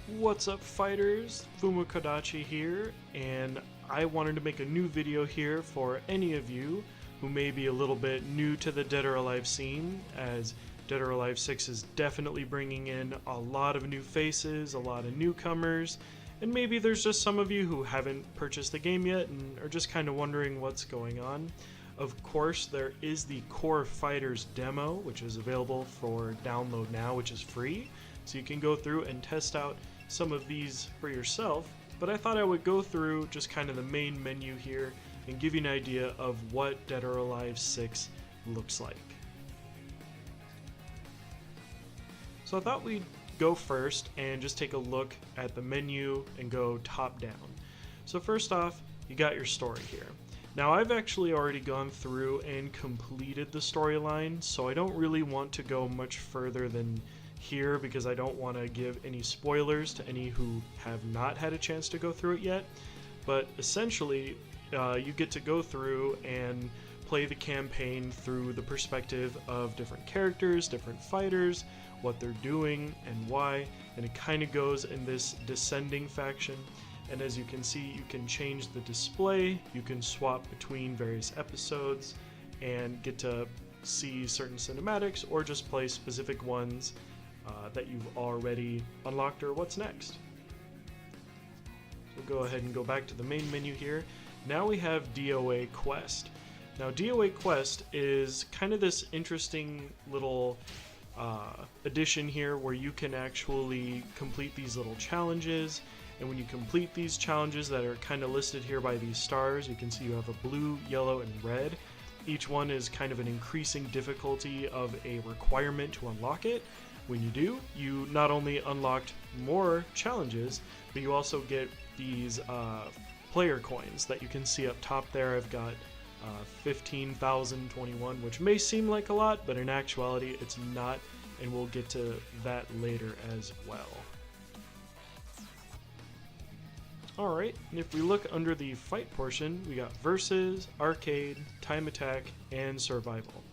What's up, fighters? Fuma here, and I wanted to make a new video here for any of you who may be a little bit new to the Dead or Alive scene, as Dead or Alive 6 is definitely bringing in a lot of new faces, a lot of newcomers, and maybe there's just some of you who haven't purchased the game yet and are just kind of wondering what's going on. Of course, there is the Core Fighters demo, which is available for download now, which is free, so you can go through and test out some of these for yourself, but I thought I would go through just kind of the main menu here and give you an idea of what Dead or Alive 6 looks like. So I thought we'd go first and just take a look at the menu and go top down. So first off, you got your story here. Now I've actually already gone through and completed the storyline, so I don't really want to go much further than here because I don't want to give any spoilers to any who have not had a chance to go through it yet. But essentially, you get to go through and play the campaign through the perspective of different characters, different fighters, what they're doing and why, and it kind of goes in this descending faction. And as you can see, you can change the display, you can swap between various episodes and get to see certain cinematics or just play specific ones that you've already unlocked or what's next. We'll go ahead and go back to the main menu here. Now we have DOA Quest. Now DOA Quest is kind of this interesting little addition here where you can actually complete these little challenges, and when you complete these challenges that are kind of listed here by these stars, you can see you have a blue, yellow, and red. Each one is kind of an increasing difficulty of a requirement to unlock it. When you do, you not only unlocked more challenges, but you also get these player coins that you can see up top there. I've got 15,021, which may seem like a lot, but in actuality it's not, and we'll get to that later as well. Alright, and if we look under the fight portion, we got Versus, Arcade, Time Attack, and Survival.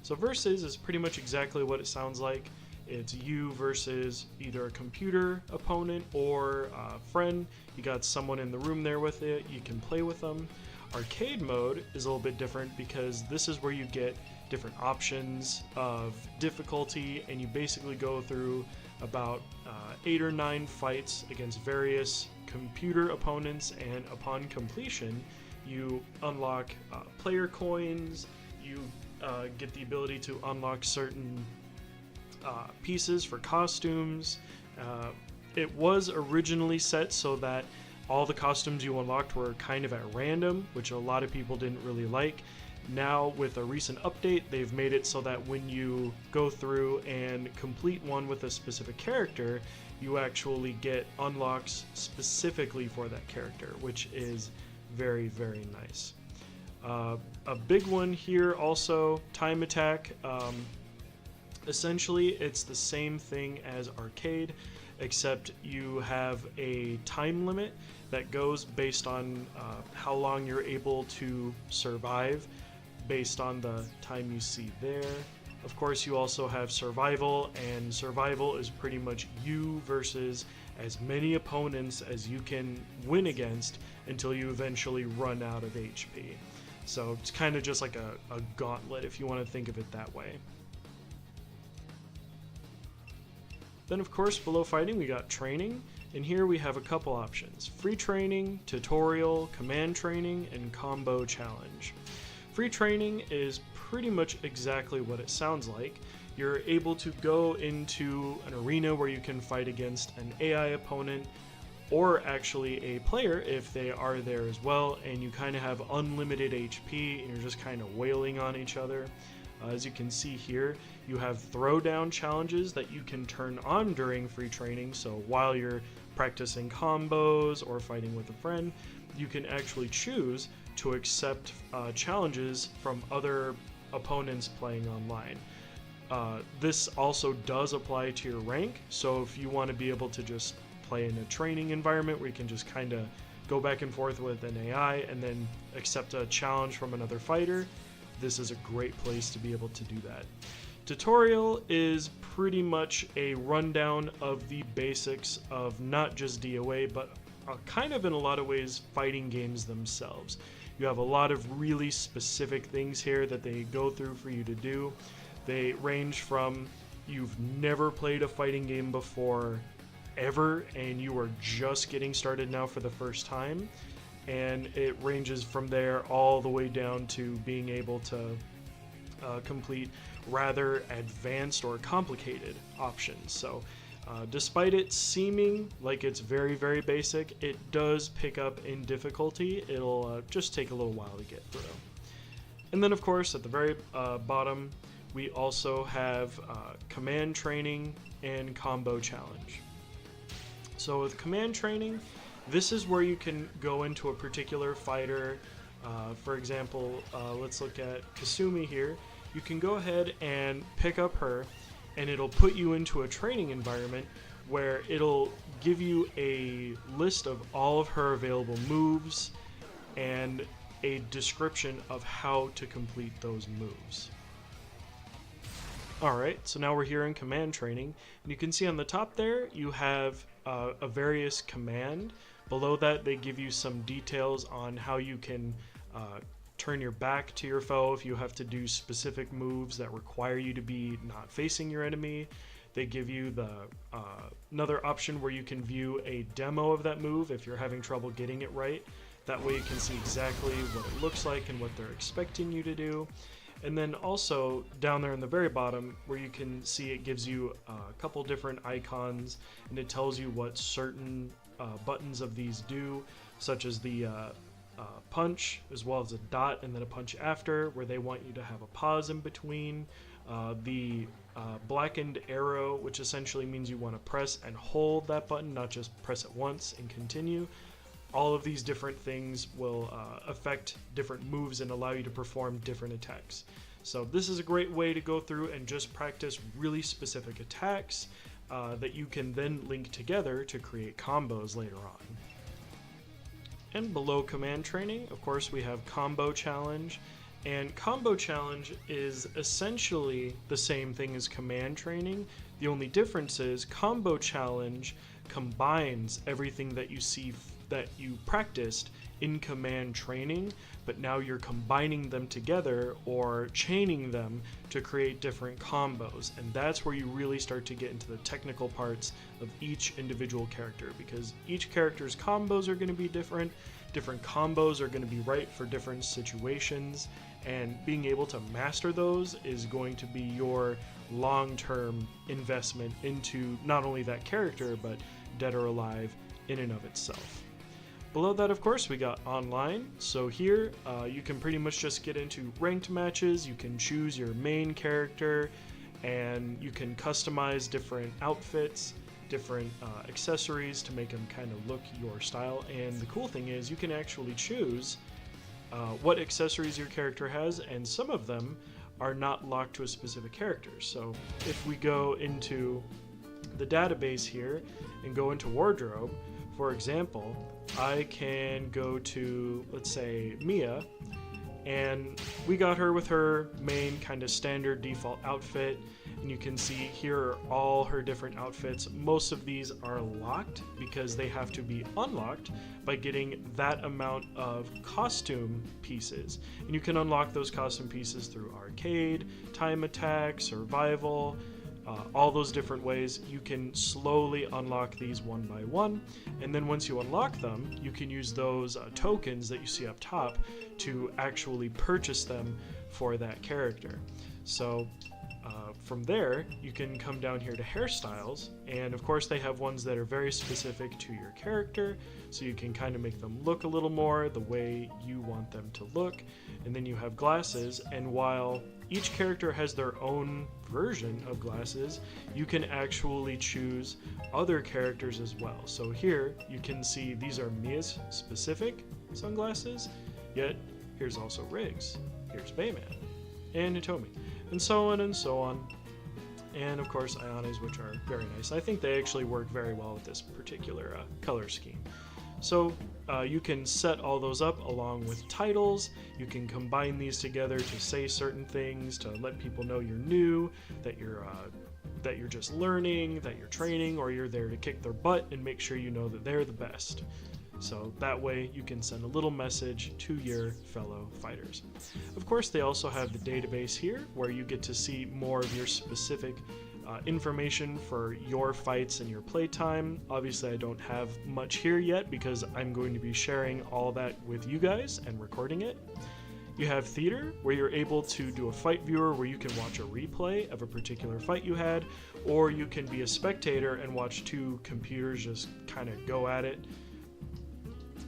So Versus is pretty much exactly what it sounds like. It's you versus either a computer opponent or a friend. You got someone in the room there with it, you can play with them. Arcade mode is a little bit different because this is where you get different options of difficulty, and you basically go through about 8 or 9 fights against various computer opponents, and upon completion you unlock player coins, you get the ability to unlock certain pieces for costumes. It was originally set so that all the costumes you unlocked were kind of at random, which a lot of people didn't really like. Now with a recent update, they've made it so that when you go through and complete one with a specific character, you actually get unlocks specifically for that character, which is very, very nice. A big one here also, Time Attack. Essentially, it's the same thing as Arcade, except you have a time limit that goes based on how long you're able to survive, based on the time you see there. Of course, you also have Survival, and Survival is pretty much you versus as many opponents as you can win against until you eventually run out of HP. So it's kind of just like a gauntlet, if you want to think of it that way. Then of course below fighting we got training, and here we have a couple options: free training, tutorial, command training, and combo challenge. Free training is pretty much exactly what it sounds like. You're able to go into an arena where you can fight against an AI opponent, or actually a player if they are there as well, and you kind of have unlimited HP and you're just kind of wailing on each other. As you can see here, you have throwdown challenges that you can turn on during free training, so while you're practicing combos or fighting with a friend, you can actually choose to accept challenges from other opponents playing online. This also does apply to your rank, so if you want to be able to just play in a training environment where you can just kind of go back and forth with an AI and then accept a challenge from another fighter, this is a great place to be able to do that. Tutorial is pretty much a rundown of the basics of not just DOA, but kind of in a lot of ways fighting games themselves. You have a lot of really specific things here that they go through for you to do. They range from you've never played a fighting game before ever and you are just getting started now for the first time, and it ranges from there all the way down to being able to complete rather advanced or complicated options. So despite it seeming like it's very, very basic, it does pick up in difficulty. It'll just take a little while to get through. And then of course at the very bottom we also have command training and combo challenge. So with command training, this is where you can go into a particular fighter. For example, let's look at Kasumi here. You can go ahead and pick up her, and it'll put you into a training environment where it'll give you a list of all of her available moves and a description of how to complete those moves. Alright, so now we're here in command training, and you can see on the top there you have a various command. Below that they give you some details on how you can turn your back to your foe if you have to do specific moves that require you to be not facing your enemy. They give you the another option where you can view a demo of that move if you're having trouble getting it right. That way you can see exactly what it looks like and what they're expecting you to do. And then also down there in the very bottom where you can see it gives you a couple different icons, and it tells you what certain buttons of these do, such as the punch, as well as a dot and then a punch after, where they want you to have a pause in between. The blackened arrow, which essentially means you want to press and hold that button, not just press it once and continue. All of these different things will affect different moves and allow you to perform different attacks. So this is a great way to go through and just practice really specific attacks that you can then link together to create combos later on. And below command training, of course, we have combo challenge. And combo challenge is essentially the same thing as command training. The only difference is combo challenge combines everything that you see that you practiced in command training, but now you're combining them together or chaining them to create different combos. And that's where you really start to get into the technical parts of each individual character, because each character's combos are going to be different. Different combos are going to be right for different situations, and being able to master those is going to be your long-term investment into not only that character, but Dead or Alive in and of itself. Below that, of course, we got online. So here you can pretty much just get into ranked matches. You can choose your main character, and you can customize different outfits, different accessories to make them kind of look your style. And the cool thing is you can actually choose what accessories your character has, and some of them are not locked to a specific character. So if we go into the database here and go into wardrobe, for example, I can go to, let's say, Mia, and we got her with her main kind of standard default outfit, and you can see here are all her different outfits. Most of these are locked because they have to be unlocked by getting that amount of costume pieces, and you can unlock those costume pieces through arcade, time attack, survival, all those different ways. You can slowly unlock these one by one, and then once you unlock them, you can use those tokens that you see up top to actually purchase them for that character. So from there, you can come down here to hairstyles, and of course they have ones that are very specific to your character, so you can kind of make them look a little more the way you want them to look. And then you have glasses, and while each character has their own version of glasses, you can actually choose other characters as well. So here you can see these are Mia's specific sunglasses, yet here's also Riggs, here's Bayman, and Hitomi, and so on and so on. And of course Ayane's, which are very nice. I think they actually work very well with this particular color scheme. So you can set all those up along with titles. You can combine these together to say certain things, to let people know you're new, that you're just learning, that you're training, or you're there to kick their butt and make sure you know that they're the best. So that way you can send a little message to your fellow fighters. Of course, they also have the database here where you get to see more of your specific information for your fights and your playtime. Obviously, I don't have much here yet because I'm going to be sharing all that with you guys and recording it. You have theater, where you're able to do a fight viewer where you can watch a replay of a particular fight you had, or you can be a spectator and watch two computers just kind of go at it.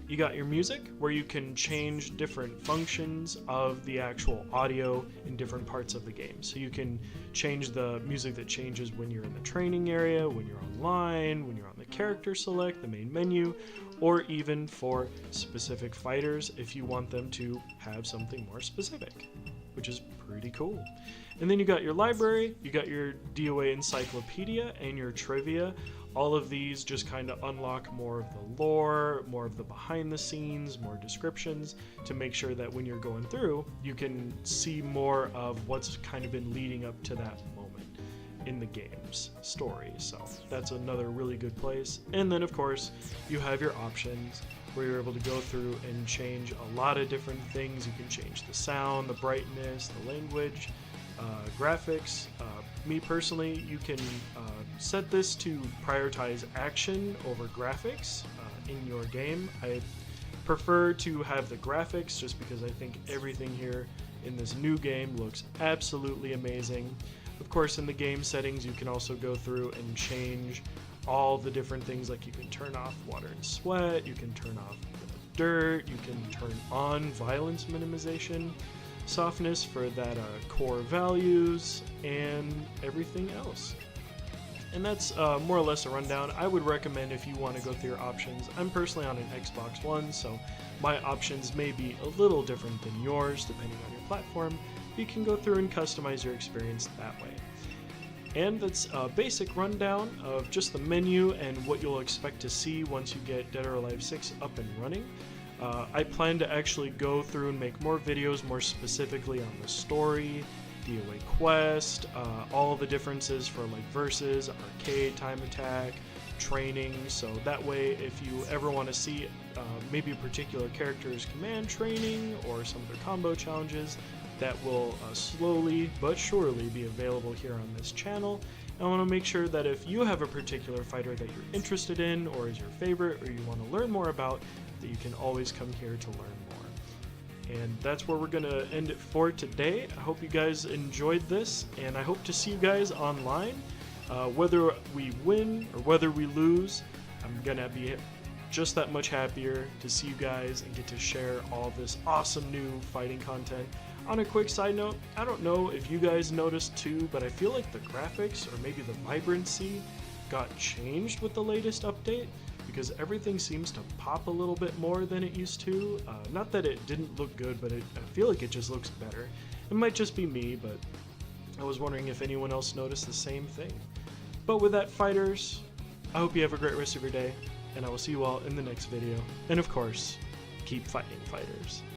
You got your music, where you can change different functions of the actual audio in different parts of the game. So you can change the music that changes when you're in the training area, when you're online, when you're on the character select, the main menu, or even for specific fighters if you want them to have something more specific, which is pretty cool. And then you got your library, you got your DOA encyclopedia and your trivia. All of these just kind of unlock more of the lore, more of the behind the scenes, more descriptions to make sure that when you're going through, you can see more of what's kind of been leading up to that moment in the game's story. So that's another really good place. And then of course, you have your options where you're able to go through and change a lot of different things. You can change the sound, the brightness, the language, graphics. Me personally, you can set this to prioritize action over graphics in your game. I prefer to have the graphics just because I think everything here in this new game looks absolutely amazing. Of course, in the game settings, you can also go through and change all the different things, like you can turn off water and sweat, you can turn off dirt, you can turn on violence minimization, softness for that core values, and everything else. And that's more or less a rundown. I would recommend if you want to go through your options. I'm personally on an Xbox One, so my options may be a little different than yours depending on your platform. You can go through and customize your experience that way. And that's a basic rundown of just the menu and what you'll expect to see once you get Dead or Alive 6 up and running. I plan to actually go through and make more videos more specifically on the story, DOA quest, all the differences for like versus, arcade, time attack, training. So that way, if you ever want to see maybe a particular character's command training or some of their combo challenges, that will slowly but surely be available here on this channel. And I want to make sure that if you have a particular fighter that you're interested in or is your favorite or you want to learn more about, that you can always come here to learn more. And that's where we're going to end it for today. I hope you guys enjoyed this, and I hope to see you guys online. Whether we win or whether we lose, I'm going to be just that much happier to see you guys and get to share all this awesome new fighting content. On a quick side note, I don't know if you guys noticed too, but I feel like the graphics or maybe the vibrancy got changed with the latest update, because everything seems to pop a little bit more than it used to. Not that it didn't look good, but I feel like it just looks better. It might just be me, but I was wondering if anyone else noticed the same thing. But with that, fighters, I hope you have a great rest of your day, and I will see you all in the next video. And of course, keep fighting, fighters.